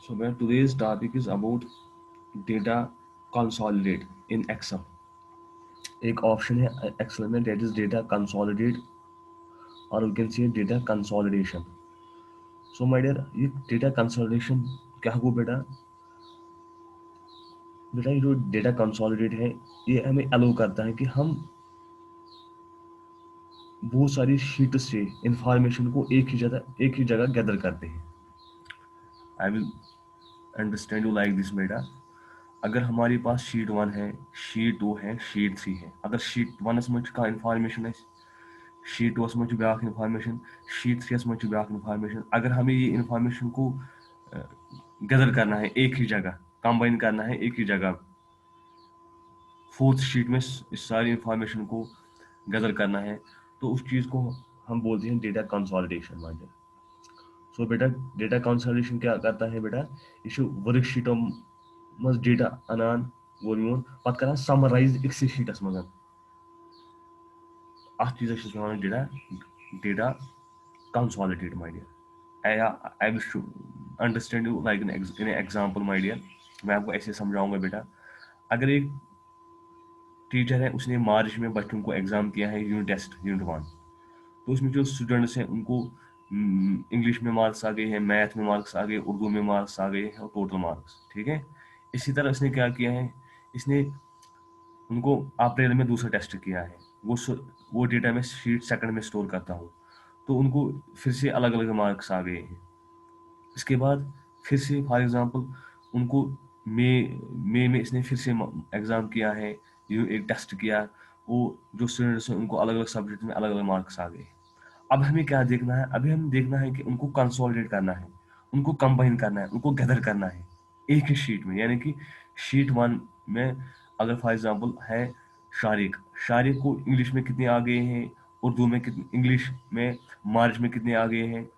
So man, today's topic is about data consolidate in Excel. एक option है Excel में that is data consolidate और we can see data consolidation. So my dear, ये data consolidation क्या हो बेटा? बेटा ये जो डेटा कंसोलिडेट है ये हमें अलो करता है कि हम बहुत सारी शीट से इंफॉर्मेशन को एक ही जगह गैदर करते हैं. आई will understand you like this बेटा. अगर हमारे पास शीट 1 है, शीट 2 है, शीट 3 है. अगर शीट 1 मज का इंफॉर्मेशन है, शीट 2 मज ब्या इंफॉर्मेशन, शीट 3 मज ब्या इंफॉर्मेशन. अगर हमें ये इंफॉर्मेशन को गैदर करना है एक ही जगह, कंबाइन करना है एक ही जगह, फोर्थ शीट में इस सारी इंफॉर्मेशन को गैदर करना है, तो उस चीज़ को हम बोलते हैं डेटा कंसोलिडेशन माइंड. सो बेटा डेटा कंसोलिडेशन क्या करता है बेटा? ये वर्कशीटों मज डेटा अनान वो वन पत कर समराइज एक शीटस मज. अत चीज़ data data consolidate my dear. I will understand you like in example my dear. मैं आपको ऐसे समझाऊंगा बेटा. अगर एक टीचर है, उसने मार्च में बच्चों को एग्जाम किया है यूनिट टेस्ट यूनिट 1, तो उसमें जो स्टूडेंट्स हैं उनको इंग्लिश में मार्क्स आ गए हैं, मैथ में मार्क्स आ गए, उर्दू में मार्क्स आ गए हैं और टोटल मार्क्स. ठीक है. इसी तरह इसने क्या किया है, इसने उनको अप्रैल में दूसरा टेस्ट किया है. वो डेटा मैं शीट सेकंड में स्टोर करता हूँ, तो उनको फिर से अलग अलग मार्क्स आ गए हैं. इसके बाद फिर से फॉर एग्जांपल उनको मई में इसने फिर से एग्ज़ाम किया है, एक टेस्ट किया. वो जो स्टूडेंट्स हैं उनको अलग अलग सब्जेक्ट में अलग अलग मार्क्स आ गए. अब हमें क्या देखना है? अभी हमें देखना है कि उनको कंसोलिडेट करना है, उनको कंबाइन करना है, उनको गैदर करना है एक ही शीट में. यानी कि शीट 1 में अगर फॉर एग्जांपल है शारिक, शारिक को इंग्लिश में कितने आ गए हैं, उर्दू में कितने, इंग्लिश में मार्च में कितने आ गए हैं,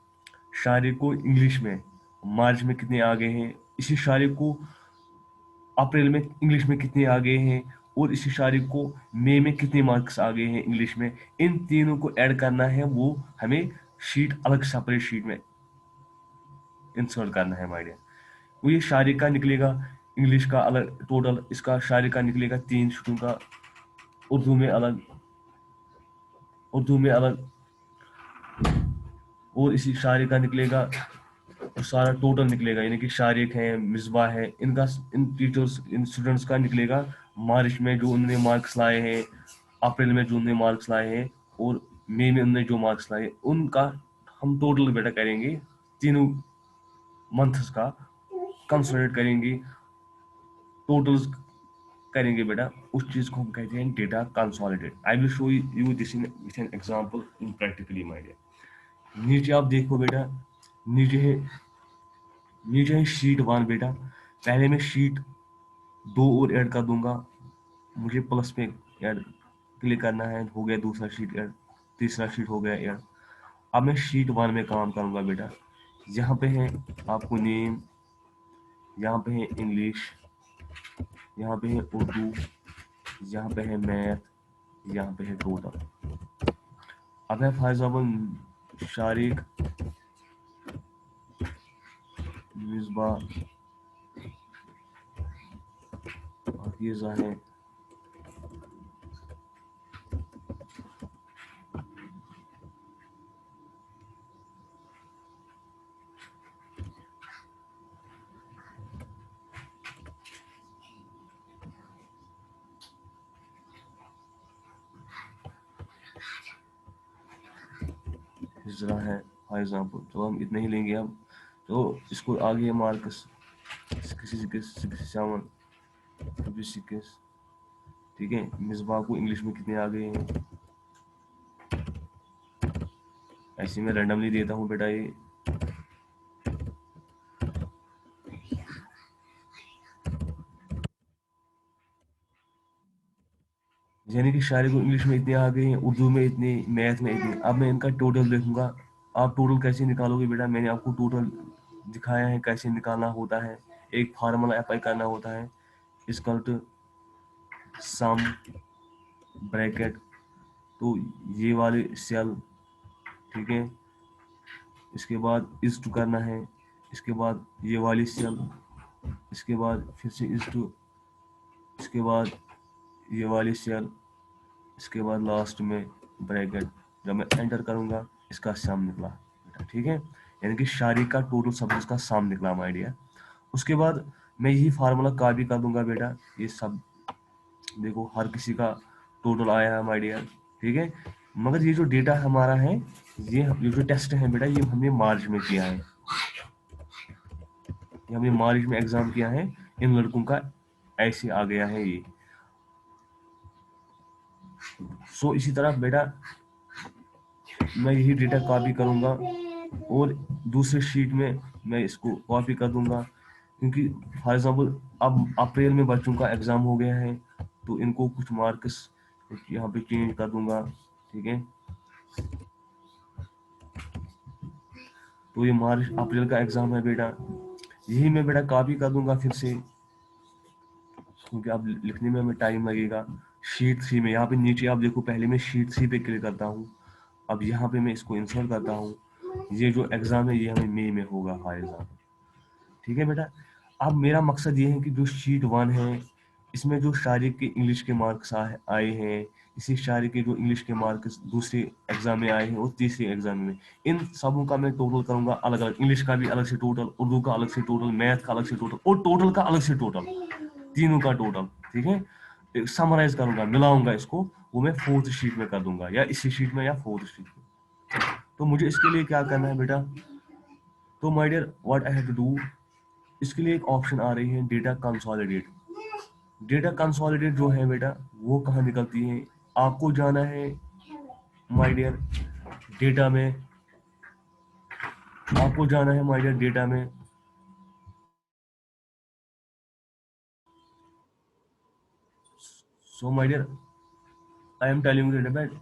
शारिक को इंग्लिश में मार्च में कितने आ गए हैं, इसी शारिक को अप्रैल में इंग्लिश में कितने आ गए हैं, और इसी शारिक को मई में कितने मार्क्स आ गए हैं इंग्लिश में. इन तीनों को ऐड करना है, वो हमें शीट अलग सेपरेट शीट में इंसर्ट करना है माय डियर. वो ये शारिक का निकलेगा इंग्लिश का अलग टोटल, इसका शारिक का निकलेगा 3 शीटों का, उर्दू में अलग, उर्दू में अलग, और इसी शारिक का निकलेगा और सारा टोटल निकलेगा. यानी कि शारिक है, मिसबा है, इनका इन टीचर्स इन स्टूडेंट्स का निकलेगा मार्च में जो उन्होंने मार्क्स लाए हैं, अप्रैल में जो उन्होंने मार्क्स लाए हैं, और मई में उन्होंने जो मार्क्स लाए उनका हम टोटल बेटा करेंगे, तीनों मंथ्स का कंसोलिडेट करेंगे, टोटल्स करेंगे बेटा. उस चीज़ को हम कहते हैं data consolidate. I will show you this in with an example in practically my dear. नीचे आप देखो बेटा, नीचे है नीचे है शीट 1 बेटा. पहले मैं शीट 2 और ऐड कर दूंगा, मुझे प्लस पे ऐड क्लिक करना है, हो गया दूसरा शीट ऐड, तीसरा शीट हो गया ऐड. अब मैं शीट 1 में काम करूंगा बेटा. यहाँ पे है आपको नेम, यहाँ पे है इंग्लिश, यहाँ पे है उर्दू, यहाँ पे है मैथ, यहाँ पे है टोटल. अब है फॉर एग्जाम्पल शारिक, मिसबा, हफीजा है, हिजरा है फॉर एग्जाम्पल. तो हम इतना ही लेंगे. अब तो इसको आगे मार्क्स 67, 56. ठीक है. मिसबा को इंग्लिश में कितने आ गए हैं, ऐसे मैं रैंडमली देता हूँ बेटा. ये यानी कि शायरी को इंग्लिश में इतने आ गए हैं, उर्दू में इतने, मैथ में इतने. अब मैं इनका टोटल देखूंगा. आप टोटल कैसे निकालोगे बेटा? मैंने आपको टोटल दिखाया है कैसे निकालना होता है. एक फार्मूला अप्लाई करना होता है, इसकल टू सम ब्रैकेट, तो ये वाले सेल. ठीक है. इसके बाद इस टू करना है, इसके बाद ये वाली सेल, इसके बाद फिर से इसके बाद ये वाली सेल, इसके बाद लास्ट में ब्रैकेट। जब मैं एंटर करूंगा इसका सम निकला बेटा, ठीक है, यानी कि शारी का टोटल सब्जेक्ट्स का सम निकला माय डियर। उसके बाद मैं यही फार्मूला कॉपी कर दूंगा बेटा, ये सब देखो हर किसी का टोटल आया है माय डियर, ठीक है। मगर ये जो डेटा हमारा है, ये जो टेस्ट है बेटा, ये हमने मार्च में किया है, ये हमने मार्च में एग्जाम किया है। इन लड़कों का ऐसे आ गया है ये। सो इसी तरह बेटा मैं यही डेटा कॉपी करूंगा और दूसरे शीट में मैं इसको कॉपी कर दूंगा, क्योंकि फॉर एग्जांपल अब अप्रैल में बच्चों का एग्जाम हो गया है, तो इनको कुछ मार्क्स यहाँ पे चेंज कर दूंगा, ठीक है। तो ये मार्च अप्रैल का एग्जाम है बेटा, यही मैं बेटा कॉपी कर दूंगा फिर से, क्योंकि अब लिखने में हमें टाइम लगेगा। शीट 3 में यहाँ पे नीचे आप देखो, पहले मैं शीट 3 पे क्लिक करता हूँ, अब यहाँ पे मैं इसको इंसर्ट करता हूँ। ये जो एग्जाम है ये हमें मई में होगा हर एग्जाम, ठीक है बेटा। अब मेरा मकसद ये है कि जो शीट 1 है, इसमें जो शायरी के इंग्लिश के मार्क्स आए हैं, इसी शायरी के जो इंग्लिश के मार्क्स दूसरे एग्जाम में आए हैं और तीसरे एग्जाम में, इन सबों का मैं टोटल करूंगा अलग अलग। इंग्लिश का भी अलग से टोटल, उर्दू का अलग से टोटल, मैथ का अलग से टोटल और टोटल का अलग से टोटल, तीनों का टोटल, ठीक है। समराइज करूंगा, मिलाऊंगा इसको, वो मैं 4th शीट में कर दूंगा, या इसी शीट में या 4th शीट में। तो मुझे इसके लिए क्या करना है बेटा, तो my dear what I have to do, इसके लिए एक ऑप्शन आ रही है डेटा कंसोलिडेट। डेटा कंसोलिडेट जो है बेटा, वो कहाँ निकलती है, आपको जाना है माय डियर डेटा में, आपको जाना है माय डियर डेटा में। So my dear I am telling you that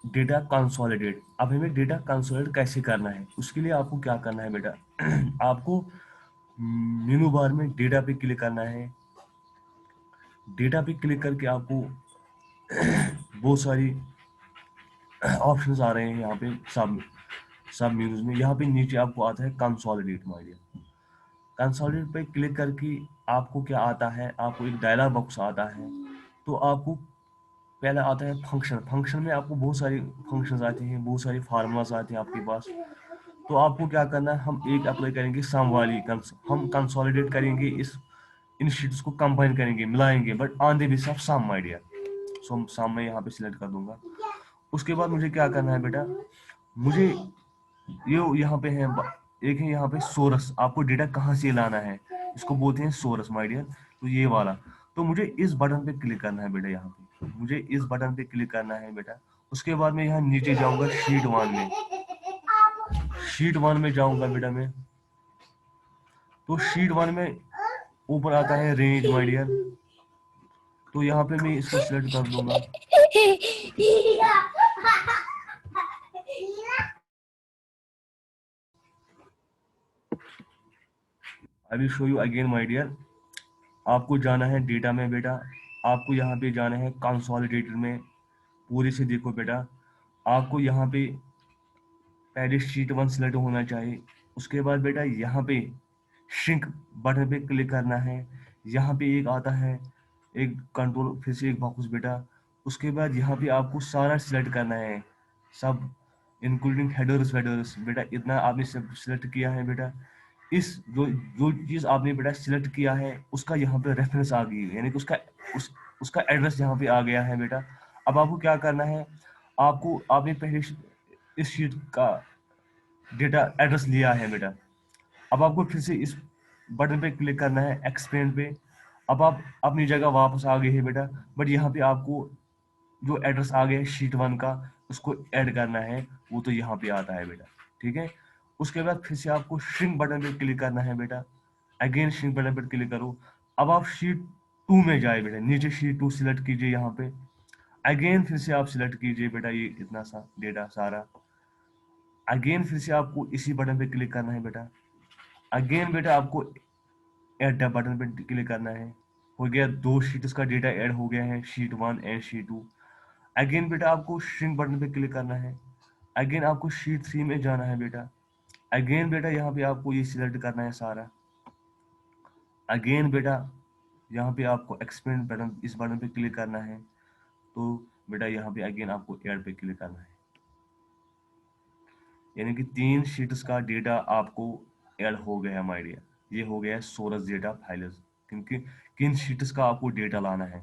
data consolidate. अब हमें डेटा कंसोलिडेट कैसे करना है, उसके लिए आपको क्या करना है बेटा आपको मेनू बार में डेटा पे क्लिक करना है। डेटा पे क्लिक करके आपको बहुत सारी ऑप्शंस आ रहे हैं यहाँ पे, सब सब मेन्यूज में। यहाँ पे नीचे आपको आता है कंसोलिडेट माय डियर, कंसोलिडेट पे क्लिक करके आपको क्या आता है, आपको एक डायलॉग बॉक्स आता है। तो आपको पहला आता है फंक्शन, फंक्शन में आपको बहुत सारी फंक्शंस आते हैं, बहुत सारे फार्मूलाज आते हैं आपके पास। तो आपको क्या करना है, हम एक अप्लाई करेंगे सम वाली, हम कंसोलिडेट करेंगे इस इन शीट्स को कंबाइन करेंगे, मिलाएंगे, but on the basis of some idea. So some मैं यहाँ पे सिलेक्ट कर दूंगा। उसके बाद मुझे क्या करना है बेटा, मुझे ये यहाँ पे है एक है यहाँ पे सोर्स, आपको डेटा कहाँ से लाना है, इसको बोलते हैं सोर्स माय डियर, तो ये वाला। तो मुझे इस बटन पे क्लिक करना है बेटा, यहाँ पे मुझे इस बटन पे क्लिक करना है बेटा। उसके बाद मैं यहाँ नीचे जाऊंगा शीट 1 में, शीट 1 में जाऊंगा बेटा मैं। तो शीट 1 में ऊपर आता है रेंज माय डियर, तो यहाँ पे मैं इसको सिलेक्ट कर दूंगा। I will show you again my dear. आपको जाना है डेटा में बेटा, आपको यहाँ पे जाना है कंसोलिडेटेड में, पूरे से देखो बेटा। आपको यहाँ पे पहले शीट 1 सिलेक्ट होना चाहिए। उसके बाद बेटा यहाँ पे श्रिंक बटन पे क्लिक करना है। यहाँ पे एक आता है एक कंट्रोल, फिर से एक बॉक्स बेटा। उसके बाद यहाँ पे आपको सारा सिलेक्ट करना है, सब इंक्लूडिंग हेडर्स वेडर्स बेटा, इतना आपने सब सिलेक्ट किया है बेटा। इस जो जो चीज़ आपने बेटा सिलेक्ट किया है उसका यहाँ पे रेफरेंस आ गई है, यानी कि उसका एड्रेस यहाँ पे आ गया है बेटा। अब आपको क्या करना है, आपको आपने पहले इस शीट का डेटा एड्रेस लिया है बेटा। अब आपको फिर से इस बटन पे क्लिक करना है एक्सपेंड पे। अब आप अपनी जगह वापस आ गए हैं बेटा, बट यहाँ पे आपको जो एड्रेस आ गया है शीट 1 का, उसको ऐड करना है, वो तो यहाँ पे आता है बेटा, ठीक है। उसके बाद फिर से आपको श्रिंक बटन पे क्लिक करना है बेटा, अगेन श्रिंक बटन पे क्लिक करो। अब आप शीट 2 में जाए बेटा, नीचे शीट 2 सिलेक्ट कीजिए यहाँ पे, अगेन फिर से आप सिलेक्ट कीजिए बेटा ये इतना सा डेटा सारा। अगेन फिर से आपको इसी बटन पे क्लिक करना है बेटा, अगेन बेटा आपको ऐड बटन पे क्लिक करना है। हो गया, दो शीट्स का डेटा ऐड हो गया है, शीट 1 एंड शीट 2। अगेन बेटा आपको श्रिंक बटन पे क्लिक करना है, अगेन आपको शीट 3 में जाना है बेटा, अगेन बेटा यहाँ पे आपको ये सिलेक्ट करना है सारा। अगेन बेटा यहाँ पे आपको एक्सपेंड बटन, इस बटन पे क्लिक करना है। तो बेटा यहाँ पे अगेन आपको ऐड पे क्लिक करना है, यानी कि 3 शीट्स का डेटा आपको ऐड हो गया माय डियर। ये हो गया सोर्स डेटा फाइल्स, क्योंकि किन शीट्स का आपको डेटा लाना है।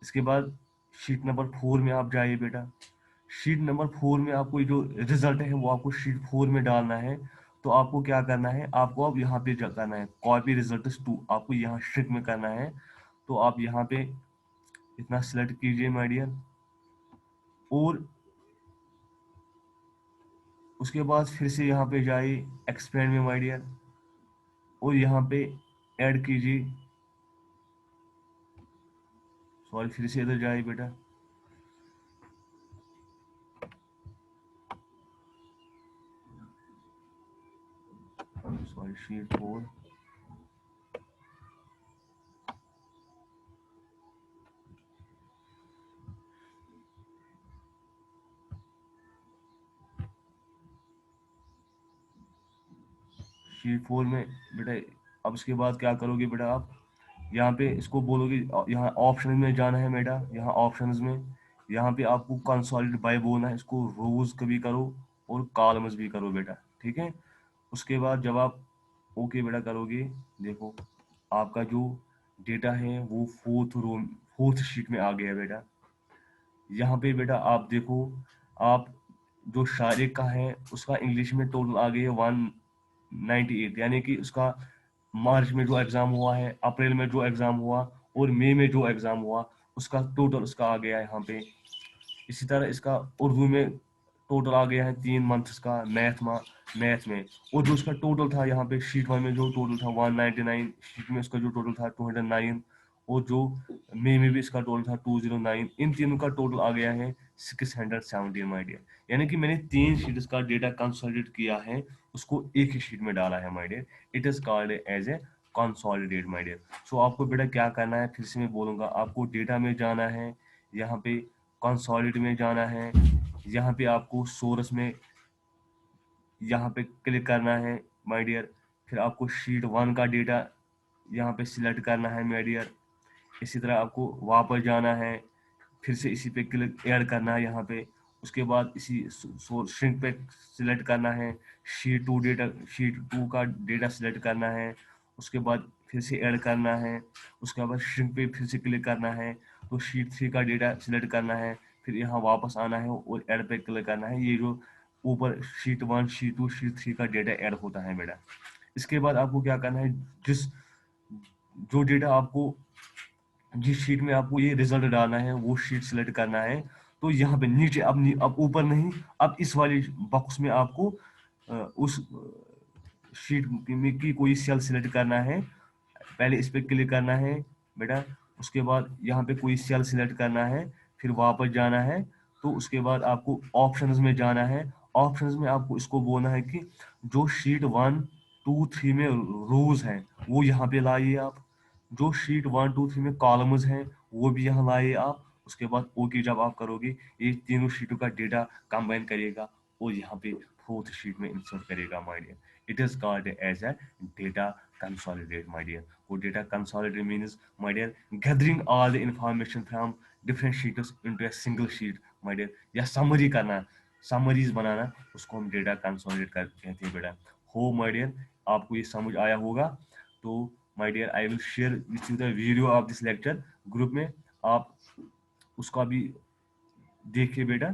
इसके बाद शीट नंबर 4 में आप जाइए बेटा। शीट नंबर 4 में आपको ये जो रिजल्ट है वो आपको शीट 4 में डालना है। तो आपको क्या करना है, आपको अब यहाँ पे करना है कॉपी रिजल्ट टू, आपको यहाँ स्ट्रिक में करना है। तो आप यहाँ पे इतना सिलेक्ट कीजिए माय डियर, और उसके बाद फिर से यहाँ पे जाइए एक्सपेंड में माय डियर, और यहाँ पे ऐड कीजिए। सॉरी, फिर से इधर जाइए बेटा। Sorry, sheet 4। शीट 4 में बेटा अब इसके बाद क्या करोगे बेटा, आप यहाँ पे इसको बोलोगे, यहाँ ऑप्शन में जाना है बेटा। यहाँ ऑप्शंस में यहाँ पे आपको कंसोलिडेट बाय बोलना है, इसको रोज कभी करो और कॉलम्स भी करो बेटा, ठीक है। उसके बाद जब आप ओके बेटा करोगे, देखो आपका जो डेटा है वो फोर्थ शीट में आ गया बेटा। यहाँ पे बेटा आप देखो, आप जो शारिक का है उसका इंग्लिश में टोटल आ गई है 198, यानी कि उसका मार्च में जो एग्जाम हुआ है, अप्रैल में जो एग्जाम हुआ और मई में जो एग्जाम हुआ, उसका टोटल उसका आ गया है यहाँ पे। इसी तरह इसका उर्दू में टोटल आ गया है 3 मंथ्स का, मैथ में। और जो उसका टोटल था यहाँ पे शीट 1 में जो टोटल था 199, शीट में उसका जो टोटल था 209, और जो मई में भी इसका टोटल था 209, इन तीनों का टोटल आ गया है 617 माय डियर। यानी कि मैंने 3 शीट्स का डेटा कंसोलिडेट किया है, उसको एक ही शीट में डाला है my dear. It is called as a consolidate my dear. So आपको बेटा क्या करना है, फिर से मैं बोलूंगा, आपको डेटा में जाना है, यहाँ पे कंसोलिडेट में जाना है, यहाँ पे आपको सोर्स में यहाँ पे क्लिक करना है माय डियर। फिर आपको शीट 1 का डेटा यहाँ पे सिलेक्ट करना है माय डियर। इसी तरह आपको वापस जाना है, फिर से इसी पे क्लिक ऐड करना है यहाँ पे। उसके बाद इसी श्रिंक पे सिलेक्ट करना है, शीट 2 का डेटा सिलेक्ट करना है। उसके बाद फिर से ऐड करना है, उसके बाद श्रिंक पे फिर से क्लिक करना है, तो शीट 3 का डेटा सिलेक्ट करना है, फिर यहाँ वापस आना है और ऐड पे क्लिक करना है। ये जो ऊपर शीट 1, शीट 2, शीट 3 का डेटा ऐड होता है बेटा। इसके बाद आपको क्या करना है, जिस जो डेटा आपको, जिस शीट में आपको ये रिजल्ट डालना है वो शीट सिलेक्ट करना है। तो यहाँ पे नीचे, अब ऊपर नहीं, अब इस वाली बॉक्स में आपको उस शीट में की कोई सेल सिलेक्ट करना है। पहले इस पे क्लिक करना है बेटा, उसके बाद यहाँ पे कोई सेल सिलेक्ट करना है, फिर वापस जाना है। तो उसके बाद आपको ऑप्शंस में जाना है। ऑप्शंस में आपको इसको बोलना है कि जो शीट 1, 2, 3 में रोज हैं वो यहाँ पे लाइए आप, जो शीट 1, 2, 3 में कॉलम्स हैं वो भी यहाँ लाइए आप। उसके बाद ओके जब आप करोगे, ये तीनों शीटों का डेटा कंबाइन करेगा और यहाँ पे फोर्थ शीट में इंसर्ट करेगा my dear. It is called as a data consolidate my dear। वो data consolidate means my dear gathering all the information from different sheets into a single sheet my dear, या summary करना, summaries बनाना, उसको हम data consolidate कर कहते हैं बेटा। हो माय डियर, आपको ये समझ आया होगा। तो my dear I will share with you the video of this lecture group में, आप उसका भी देखिए बेटा।